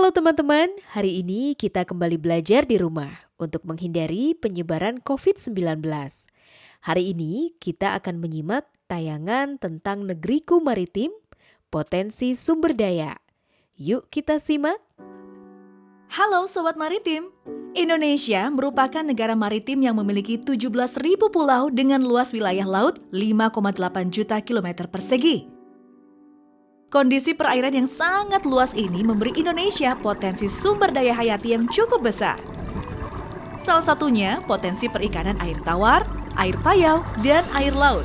Halo teman-teman, hari ini kita kembali belajar di rumah untuk menghindari penyebaran COVID-19. Hari ini kita akan menyimak tayangan tentang negeriku maritim, potensi sumber daya. Yuk kita simak. Halo Sobat Maritim, Indonesia merupakan negara maritim yang memiliki 17.000 pulau dengan luas wilayah laut 5,8 juta kilometer persegi. Kondisi perairan yang sangat luas ini memberi Indonesia potensi sumber daya hayati yang cukup besar. Salah satunya potensi perikanan air tawar, air payau, dan air laut.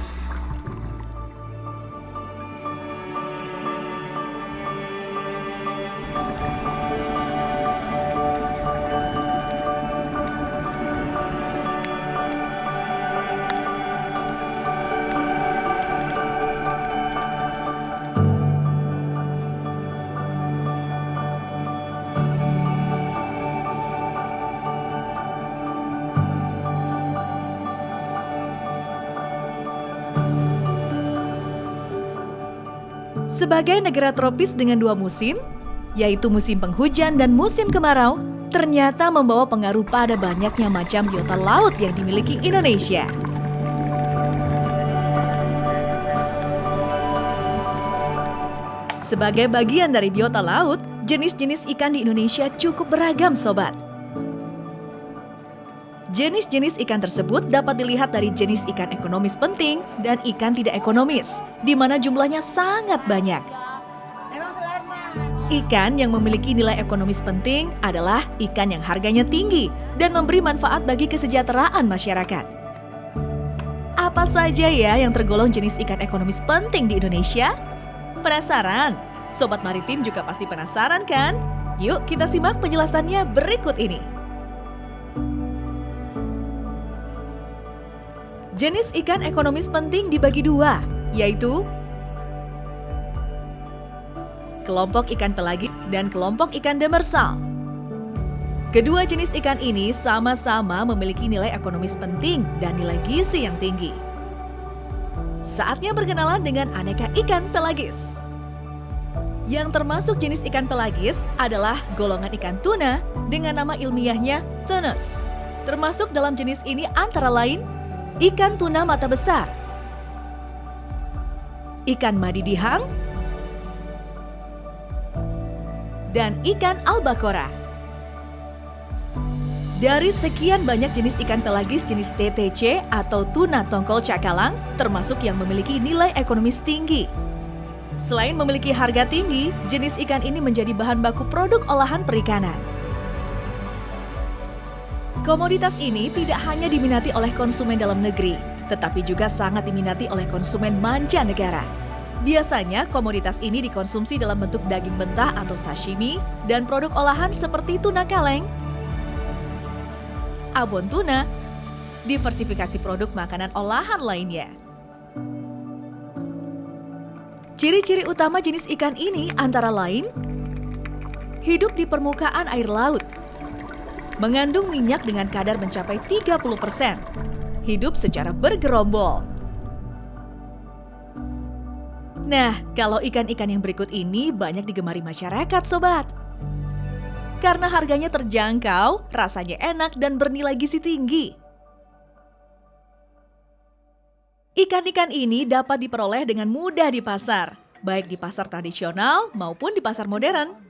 Sebagai negara tropis dengan dua musim, yaitu musim penghujan dan musim kemarau, ternyata membawa pengaruh pada banyaknya macam biota laut yang dimiliki Indonesia. Sebagai bagian dari biota laut, jenis-jenis ikan di Indonesia cukup beragam, Sobat. Jenis-jenis ikan tersebut dapat dilihat dari jenis ikan ekonomis penting dan ikan tidak ekonomis, di mana jumlahnya sangat banyak. Ikan yang memiliki nilai ekonomis penting adalah ikan yang harganya tinggi dan memberi manfaat bagi kesejahteraan masyarakat. Apa saja ya yang tergolong jenis ikan ekonomis penting di Indonesia? Penasaran? Sobat Maritim juga pasti penasaran kan? Yuk kita simak penjelasannya berikut ini. Jenis ikan ekonomis penting dibagi dua, yaitu kelompok ikan pelagis dan kelompok ikan demersal. Kedua jenis ikan ini sama-sama memiliki nilai ekonomis penting dan nilai gizi yang tinggi. Saatnya berkenalan dengan aneka ikan pelagis. Yang termasuk jenis ikan pelagis adalah golongan ikan tuna dengan nama ilmiahnya Turnus. Termasuk dalam jenis ini antara lain ikan tuna mata besar, ikan madidihang, dan ikan albacora. Dari sekian banyak jenis ikan pelagis jenis TTC atau tuna tongkol cakalang, termasuk yang memiliki nilai ekonomis tinggi. Selain memiliki harga tinggi, jenis ikan ini menjadi bahan baku produk olahan perikanan. Komoditas ini tidak hanya diminati oleh konsumen dalam negeri, tetapi juga sangat diminati oleh konsumen mancanegara. Biasanya komoditas ini dikonsumsi dalam bentuk daging mentah atau sashimi dan produk olahan seperti tuna kaleng, abon tuna, diversifikasi produk makanan olahan lainnya. Ciri-ciri utama jenis ikan ini antara lain hidup di permukaan air laut, mengandung minyak dengan kadar mencapai 30%, hidup secara bergerombol. Nah, kalau ikan-ikan yang berikut ini banyak digemari masyarakat, Sobat. Karena harganya terjangkau, rasanya enak dan bernilai gizi tinggi. Ikan-ikan ini dapat diperoleh dengan mudah di pasar, baik di pasar tradisional maupun di pasar modern.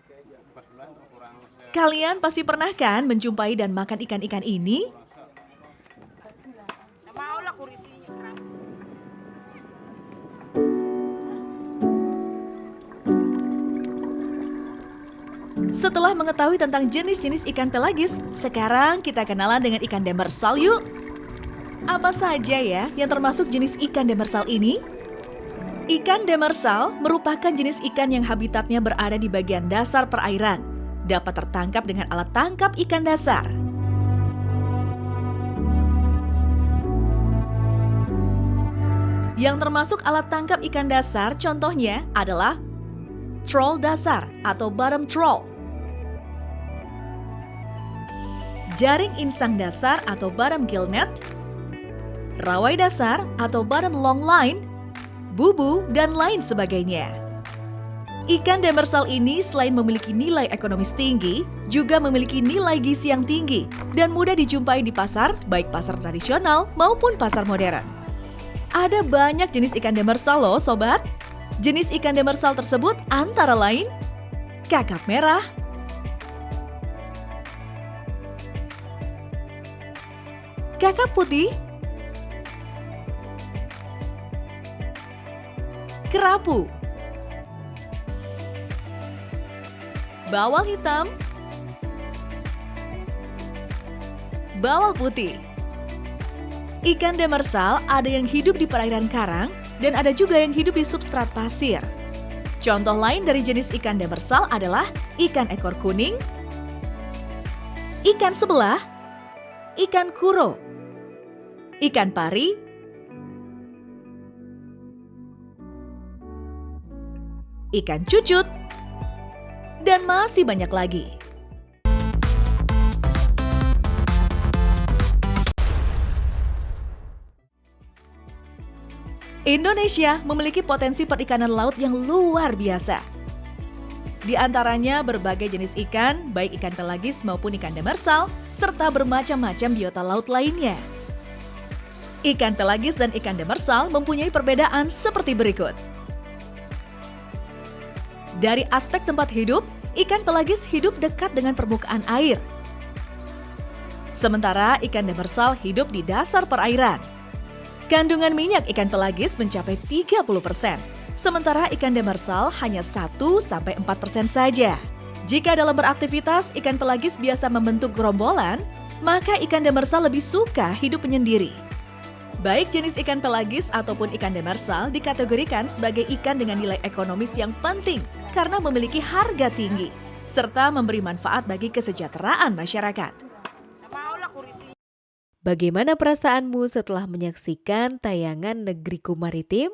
Kalian pasti pernah kan menjumpai dan makan ikan-ikan ini? Setelah mengetahui tentang jenis-jenis ikan pelagis, sekarang kita kenalan dengan ikan demersal yuk. Apa saja ya yang termasuk jenis ikan demersal ini? Ikan demersal merupakan jenis ikan yang habitatnya berada di bagian dasar perairan. Dapat tertangkap dengan alat tangkap ikan dasar. Yang termasuk alat tangkap ikan dasar contohnya adalah troll dasar atau bottom troll, jaring insang dasar atau bottom gill net, rawai dasar atau bottom long line, bubu, dan lain sebagainya. Ikan demersal ini selain memiliki nilai ekonomis tinggi, juga memiliki nilai gizi yang tinggi dan mudah dijumpai di pasar, baik pasar tradisional maupun pasar modern. Ada banyak jenis ikan demersal loh sobat. Jenis ikan demersal tersebut antara lain kakap merah, kakap putih, kerapu, bawal hitam, bawal putih. Ikan demersal ada yang hidup di perairan karang dan ada juga yang hidup di substrat pasir. Contoh lain dari jenis ikan demersal adalah ikan ekor kuning, ikan sebelah, ikan kuro, ikan pari, ikan cucut, dan masih banyak lagi. Indonesia memiliki potensi perikanan laut yang luar biasa. Di antaranya berbagai jenis ikan, baik ikan pelagis maupun ikan demersal, serta bermacam-macam biota laut lainnya. Ikan pelagis dan ikan demersal mempunyai perbedaan seperti berikut. Dari aspek tempat hidup, ikan pelagis hidup dekat dengan permukaan air. Sementara ikan demersal hidup di dasar perairan. Kandungan minyak ikan pelagis mencapai 30%, sementara ikan demersal hanya 1-4% saja. Jika dalam beraktivitas ikan pelagis biasa membentuk gerombolan, maka ikan demersal lebih suka hidup menyendiri. Baik jenis ikan pelagis ataupun ikan demersal dikategorikan sebagai ikan dengan nilai ekonomis yang penting karena memiliki harga tinggi, serta memberi manfaat bagi kesejahteraan masyarakat. Bagaimana perasaanmu setelah menyaksikan tayangan Negeriku Maritim?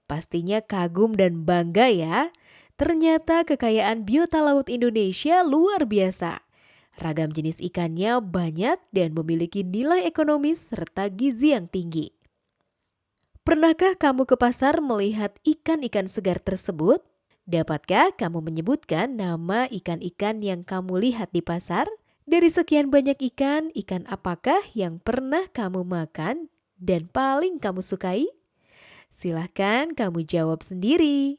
Pastinya kagum dan bangga ya. Ternyata kekayaan biota laut Indonesia luar biasa. Ragam jenis ikannya banyak dan memiliki nilai ekonomis serta gizi yang tinggi. Pernahkah kamu ke pasar melihat ikan-ikan segar tersebut? Dapatkah kamu menyebutkan nama ikan-ikan yang kamu lihat di pasar? Dari sekian banyak ikan, ikan apakah yang pernah kamu makan dan paling kamu sukai? Silahkan kamu jawab sendiri.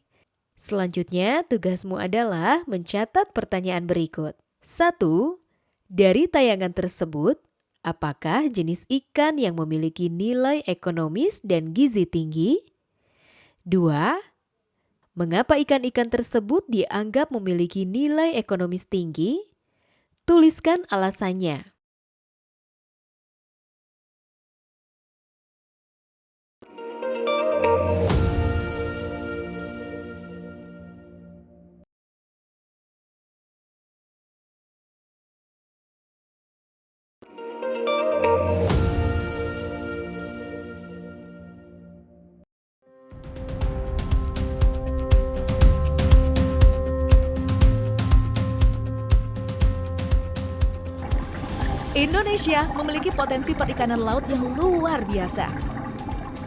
Selanjutnya, tugasmu adalah mencatat pertanyaan berikut. 1. Dari tayangan tersebut, apakah jenis ikan yang memiliki nilai ekonomis dan gizi tinggi? 2. Mengapa ikan-ikan tersebut dianggap memiliki nilai ekonomis tinggi? Tuliskan alasannya. Indonesia memiliki potensi perikanan laut yang luar biasa.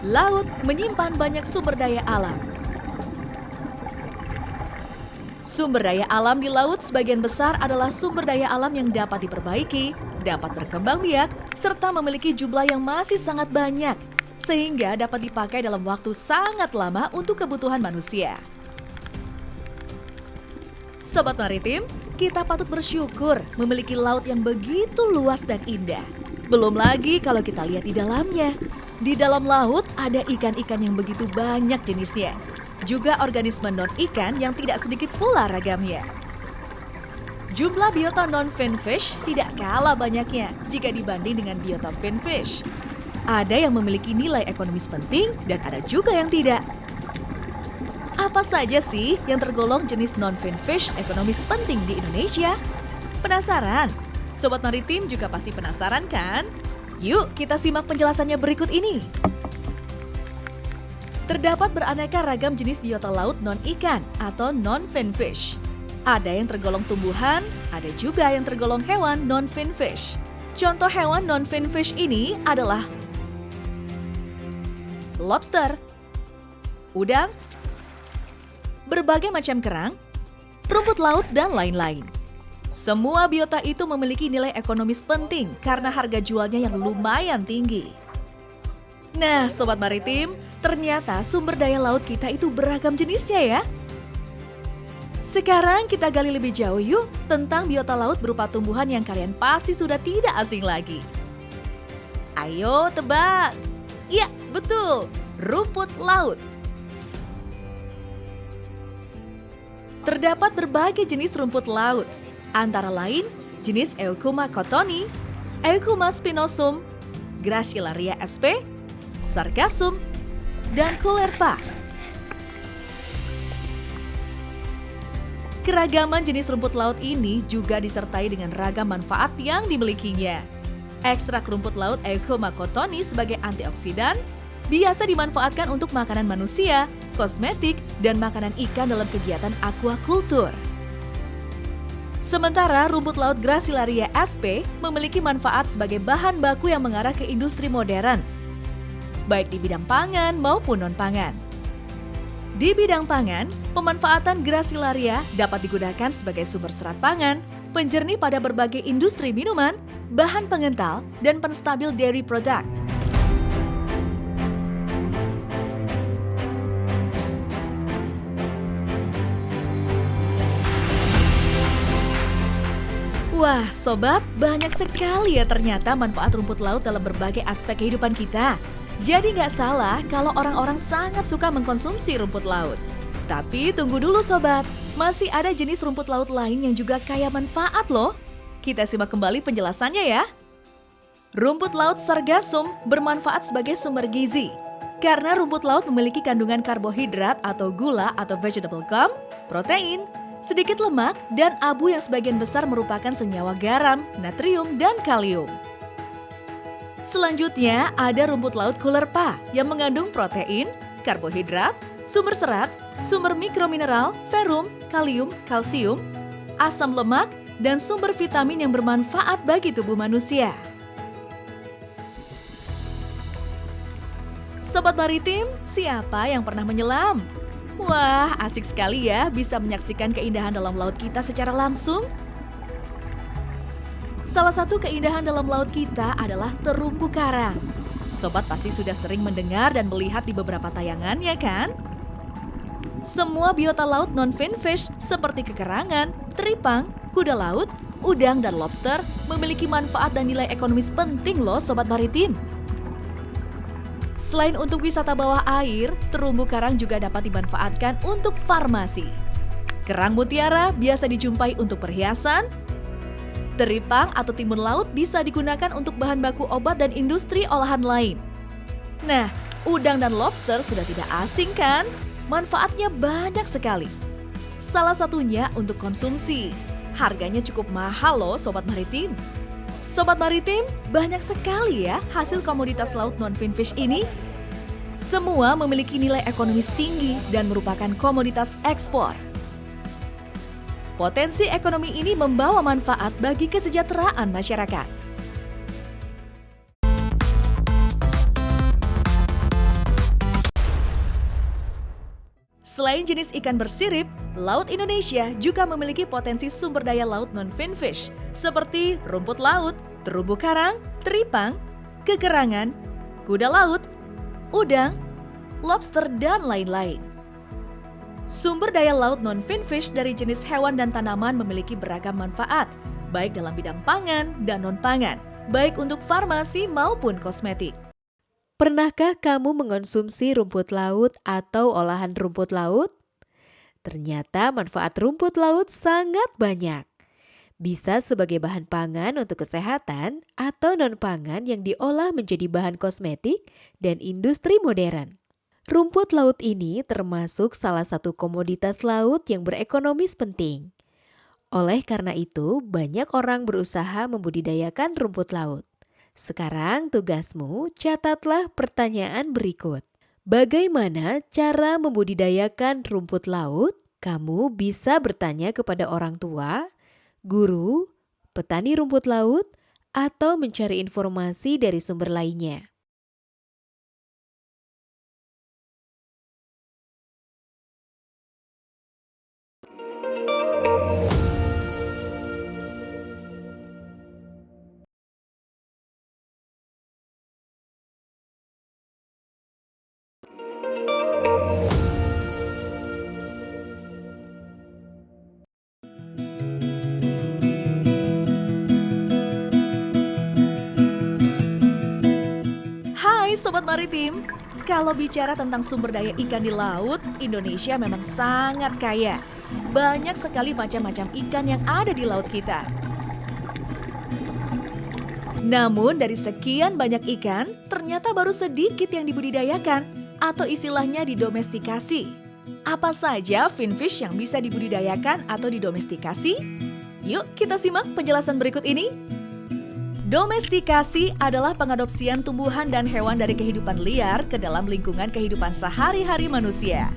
Laut menyimpan banyak sumber daya alam. Sumber daya alam di laut sebagian besar adalah sumber daya alam yang dapat diperbaiki, dapat berkembang biak, serta memiliki jumlah yang masih sangat banyak, sehingga dapat dipakai dalam waktu sangat lama untuk kebutuhan manusia. Sobat Maritim, kita patut bersyukur memiliki laut yang begitu luas dan indah. Belum lagi kalau kita lihat di dalamnya. Di dalam laut ada ikan-ikan yang begitu banyak jenisnya. Juga organisme non-ikan yang tidak sedikit pula ragamnya. Jumlah biota non-finfish tidak kalah banyaknya jika dibanding dengan biota finfish. Ada yang memiliki nilai ekonomis penting dan ada juga yang tidak. Apa saja sih yang tergolong jenis non-finfish ekonomis penting di Indonesia? Penasaran? Sobat Maritim juga pasti penasaran kan? Yuk kita simak penjelasannya berikut ini. Terdapat beraneka ragam jenis biota laut non-ikan atau non-finfish. Ada yang tergolong tumbuhan, ada juga yang tergolong hewan non-finfish. Contoh hewan non-finfish ini adalah lobster, udang, berbagai macam kerang, rumput laut, dan lain-lain. Semua biota itu memiliki nilai ekonomis penting karena harga jualnya yang lumayan tinggi. Nah, Sobat Maritim, ternyata sumber daya laut kita itu beragam jenisnya ya. Sekarang kita gali lebih jauh yuk tentang biota laut berupa tumbuhan yang kalian pasti sudah tidak asing lagi. Ayo tebak. Iya, betul. Rumput laut. Terdapat berbagai jenis rumput laut, antara lain jenis Eucuma cottoni, Eucuma spinosum, Gracilaria sp, Sargassum, dan Caulerpa. Keragaman jenis rumput laut ini juga disertai dengan ragam manfaat yang dimilikinya. Ekstrak rumput laut Eucuma cottoni sebagai antioksidan biasa dimanfaatkan untuk makanan manusia, kosmetik, dan makanan ikan dalam kegiatan aquaculture. Sementara rumput laut Gracilaria sp memiliki manfaat sebagai bahan baku yang mengarah ke industri modern, baik di bidang pangan maupun non-pangan. Di bidang pangan, pemanfaatan Gracilaria dapat digunakan sebagai sumber serat pangan, penjernih pada berbagai industri minuman, bahan pengental, dan penstabil dairy product. Wah, sobat, banyak sekali ya ternyata manfaat rumput laut dalam berbagai aspek kehidupan kita. Jadi nggak salah kalau orang-orang sangat suka mengkonsumsi rumput laut. Tapi tunggu dulu sobat, masih ada jenis rumput laut lain yang juga kaya manfaat loh. Kita simak kembali penjelasannya ya. Rumput laut Sargassum bermanfaat sebagai sumber gizi. Karena rumput laut memiliki kandungan karbohidrat atau gula atau vegetable gum, protein, sedikit lemak, dan abu yang sebagian besar merupakan senyawa garam, natrium, dan kalium. Selanjutnya ada rumput laut Caulerpa yang mengandung protein, karbohidrat, sumber serat, sumber mikromineral, ferrum, kalium, kalsium, asam lemak, dan sumber vitamin yang bermanfaat bagi tubuh manusia. Sobat Maritim, siapa yang pernah menyelam? Wah, asik sekali ya bisa menyaksikan keindahan dalam laut kita secara langsung. Salah satu keindahan dalam laut kita adalah terumbu karang. Sobat pasti sudah sering mendengar dan melihat di beberapa tayangan, ya kan? Semua biota laut non-finfish seperti kekerangan, teripang, kuda laut, udang, dan lobster memiliki manfaat dan nilai ekonomis penting loh Sobat Maritim. Selain untuk wisata bawah air, terumbu karang juga dapat dimanfaatkan untuk farmasi. Kerang mutiara biasa dijumpai untuk perhiasan. Teripang atau timun laut bisa digunakan untuk bahan baku obat dan industri olahan lain. Nah, udang dan lobster sudah tidak asing kan? Manfaatnya banyak sekali. Salah satunya untuk konsumsi. Harganya cukup mahal loh Sobat Maritim. Sobat Maritim, banyak sekali ya hasil komoditas laut non-finfish ini. Semua memiliki nilai ekonomis tinggi dan merupakan komoditas ekspor. Potensi ekonomi ini membawa manfaat bagi kesejahteraan masyarakat. Selain jenis ikan bersirip, Laut Indonesia juga memiliki potensi sumber daya laut non-finfish seperti rumput laut, terumbu karang, teripang, kekerangan, kuda laut, udang, lobster, dan lain-lain. Sumber daya laut non-finfish dari jenis hewan dan tanaman memiliki beragam manfaat, baik dalam bidang pangan dan non-pangan, baik untuk farmasi maupun kosmetik. Pernahkah kamu mengonsumsi rumput laut atau olahan rumput laut? Ternyata manfaat rumput laut sangat banyak. Bisa sebagai bahan pangan untuk kesehatan atau non-pangan yang diolah menjadi bahan kosmetik dan industri modern. Rumput laut ini termasuk salah satu komoditas laut yang berekonomis penting. Oleh karena itu, banyak orang berusaha membudidayakan rumput laut. Sekarang tugasmu catatlah pertanyaan berikut. Bagaimana cara membudidayakan rumput laut? Kamu bisa bertanya kepada orang tua, guru, petani rumput laut, atau mencari informasi dari sumber lainnya. Kalau bicara tentang sumber daya ikan di laut, Indonesia memang sangat kaya. Banyak sekali macam-macam ikan yang ada di laut kita. Namun dari sekian banyak ikan, ternyata baru sedikit yang dibudidayakan atau istilahnya didomestikasi. Apa saja finfish yang bisa dibudidayakan atau didomestikasi? Yuk kita simak penjelasan berikut ini. Domestikasi adalah pengadopsian tumbuhan dan hewan dari kehidupan liar ke dalam lingkungan kehidupan sehari-hari manusia.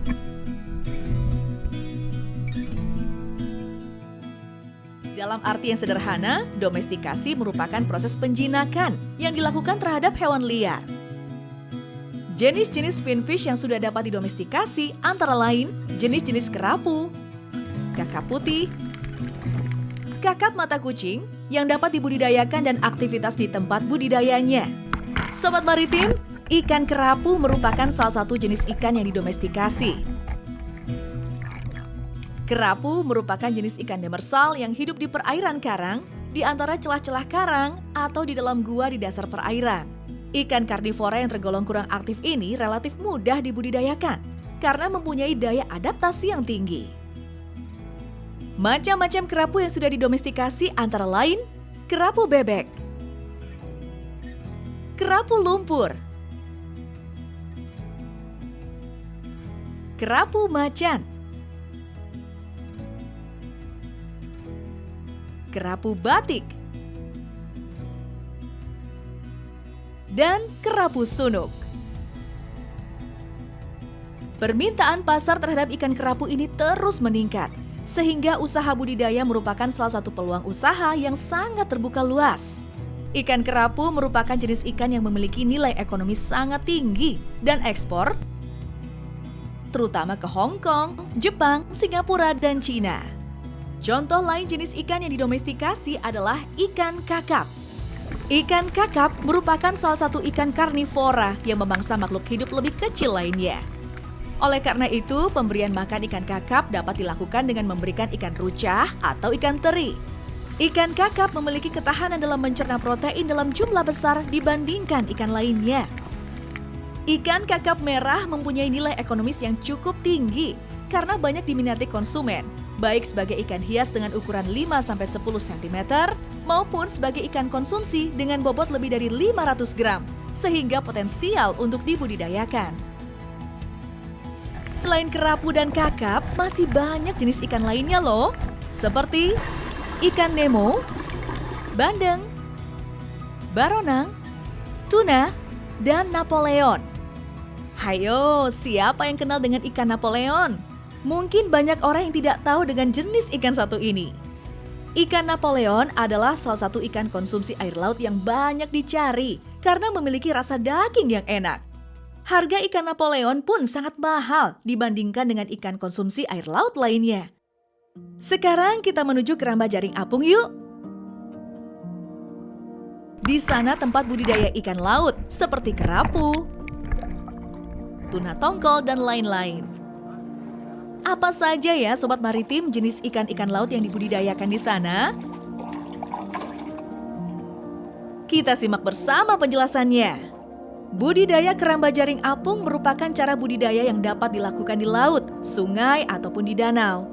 Dalam arti yang sederhana, domestikasi merupakan proses penjinakan yang dilakukan terhadap hewan liar. Jenis-jenis finfish yang sudah dapat didomestikasi antara lain jenis-jenis kerapu, kakap putih, kakap mata kucing yang dapat dibudidayakan dan aktivitas di tempat budidayanya. Sobat Maritim, ikan kerapu merupakan salah satu jenis ikan yang didomestikasi. Kerapu merupakan jenis ikan demersal yang hidup di perairan karang, di antara celah-celah karang atau di dalam gua di dasar perairan. Ikan karnivora yang tergolong kurang aktif ini relatif mudah dibudidayakan karena mempunyai daya adaptasi yang tinggi. Macam-macam kerapu yang sudah didomestikasi antara lain kerapu bebek, kerapu lumpur, kerapu macan, kerapu batik, dan kerapu sunuk. Permintaan pasar terhadap ikan kerapu ini terus meningkat, sehingga usaha budidaya merupakan salah satu peluang usaha yang sangat terbuka luas. Ikan kerapu merupakan jenis ikan yang memiliki nilai ekonomi sangat tinggi dan ekspor, terutama ke Hong Kong, Jepang, Singapura, dan Cina. Contoh lain jenis ikan yang didomestikasi adalah ikan kakap. Ikan kakap merupakan salah satu ikan karnivora yang memangsa makhluk hidup lebih kecil lainnya. Oleh karena itu, pemberian makan ikan kakap dapat dilakukan dengan memberikan ikan rucah atau ikan teri. Ikan kakap memiliki ketahanan dalam mencerna protein dalam jumlah besar dibandingkan ikan lainnya. Ikan kakap merah mempunyai nilai ekonomis yang cukup tinggi karena banyak diminati konsumen, baik sebagai ikan hias dengan ukuran 5-10 cm maupun sebagai ikan konsumsi dengan bobot lebih dari 500 gram, sehingga potensial untuk dibudidayakan. Selain kerapu dan kakap, masih banyak jenis ikan lainnya loh, seperti ikan nemo, bandeng, baronang, tuna, dan Napoleon. Hayo, siapa yang kenal dengan ikan Napoleon? Mungkin banyak orang yang tidak tahu dengan jenis ikan satu ini. Ikan Napoleon adalah salah satu ikan konsumsi air laut yang banyak dicari karena memiliki rasa daging yang enak. Harga ikan Napoleon pun sangat mahal dibandingkan dengan ikan konsumsi air laut lainnya. Sekarang kita menuju ke Ramba Jaring Apung yuk. Di sana tempat budidaya ikan laut seperti kerapu, tuna tongkol, dan lain-lain. Apa saja ya Sobat Maritim jenis ikan-ikan laut yang dibudidayakan di sana? Kita simak bersama penjelasannya. Budidaya keramba jaring apung merupakan cara budidaya yang dapat dilakukan di laut, sungai, ataupun di danau.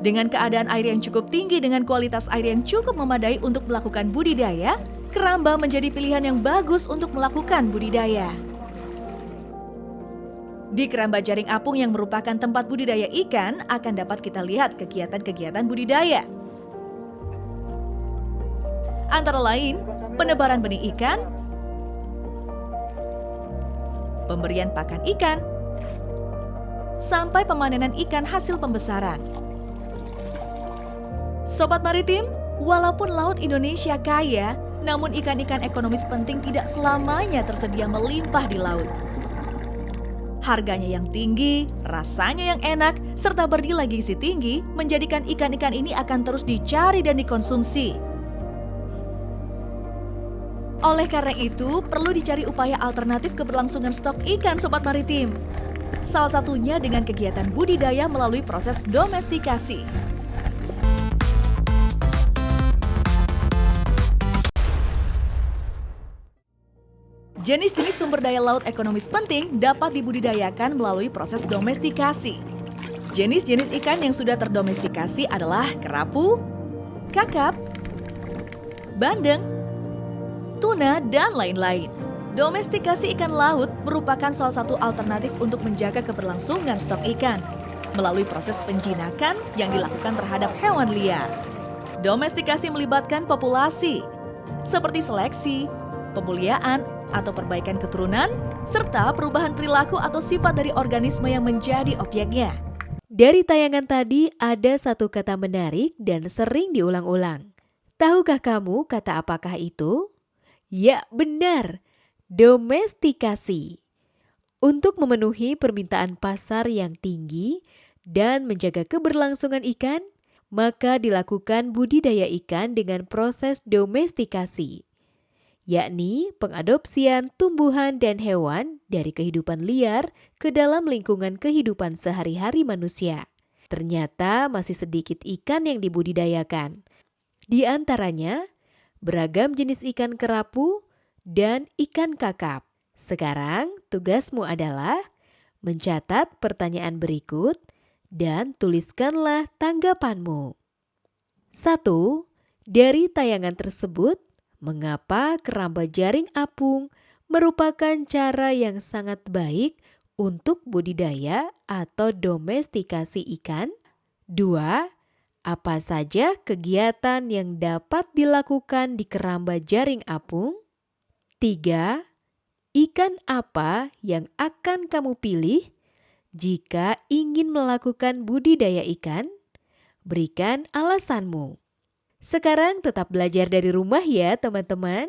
Dengan keadaan air yang cukup tinggi dengan kualitas air yang cukup memadai untuk melakukan budidaya, keramba menjadi pilihan yang bagus untuk melakukan budidaya. Di keramba jaring apung yang merupakan tempat budidaya ikan, akan dapat kita lihat kegiatan-kegiatan budidaya. Antara lain, penebaran benih ikan, pemberian pakan ikan, sampai pemanenan ikan hasil pembesaran. Sobat Maritim, walaupun laut Indonesia kaya, namun ikan-ikan ekonomis penting tidak selamanya tersedia melimpah di laut. Harganya yang tinggi, rasanya yang enak, serta bernilai gizi tinggi menjadikan ikan-ikan ini akan terus dicari dan dikonsumsi. Oleh karena itu, perlu dicari upaya alternatif keberlangsungan stok ikan Sobat Maritim. Salah satunya dengan kegiatan budidaya melalui proses domestikasi. Jenis-jenis sumber daya laut ekonomis penting dapat dibudidayakan melalui proses domestikasi. Jenis-jenis ikan yang sudah terdomestikasi adalah kerapu, kakap, bandeng, tuna, dan lain-lain. Domestikasi ikan laut merupakan salah satu alternatif untuk menjaga keberlangsungan stok ikan melalui proses penjinakan yang dilakukan terhadap hewan liar. Domestikasi melibatkan populasi, seperti seleksi, pemuliaan, atau perbaikan keturunan, serta perubahan perilaku atau sifat dari organisme yang menjadi objeknya. Dari tayangan tadi ada satu kata menarik dan sering diulang-ulang. Tahukah kamu kata apakah itu? Ya, benar. Domestikasi. Untuk memenuhi permintaan pasar yang tinggi dan menjaga keberlangsungan ikan, maka dilakukan budidaya ikan dengan proses domestikasi, yakni pengadopsian tumbuhan dan hewan dari kehidupan liar ke dalam lingkungan kehidupan sehari-hari manusia. Ternyata masih sedikit ikan yang dibudidayakan. Di antaranya, beragam jenis ikan kerapu dan ikan kakap. Sekarang tugasmu adalah mencatat pertanyaan berikut dan tuliskanlah tanggapanmu. 1. Dari tayangan tersebut, mengapa keramba jaring apung merupakan cara yang sangat baik untuk budidaya atau domestikasi ikan? 2. Apa saja kegiatan yang dapat dilakukan di keramba jaring apung? 3. Ikan apa yang akan kamu pilih jika ingin melakukan budidaya ikan? Berikan alasanmu. Sekarang tetap belajar dari rumah ya teman-teman.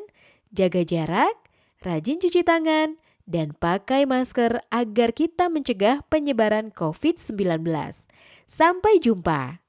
Jaga jarak, rajin cuci tangan, dan pakai masker agar kita mencegah penyebaran COVID-19. Sampai jumpa.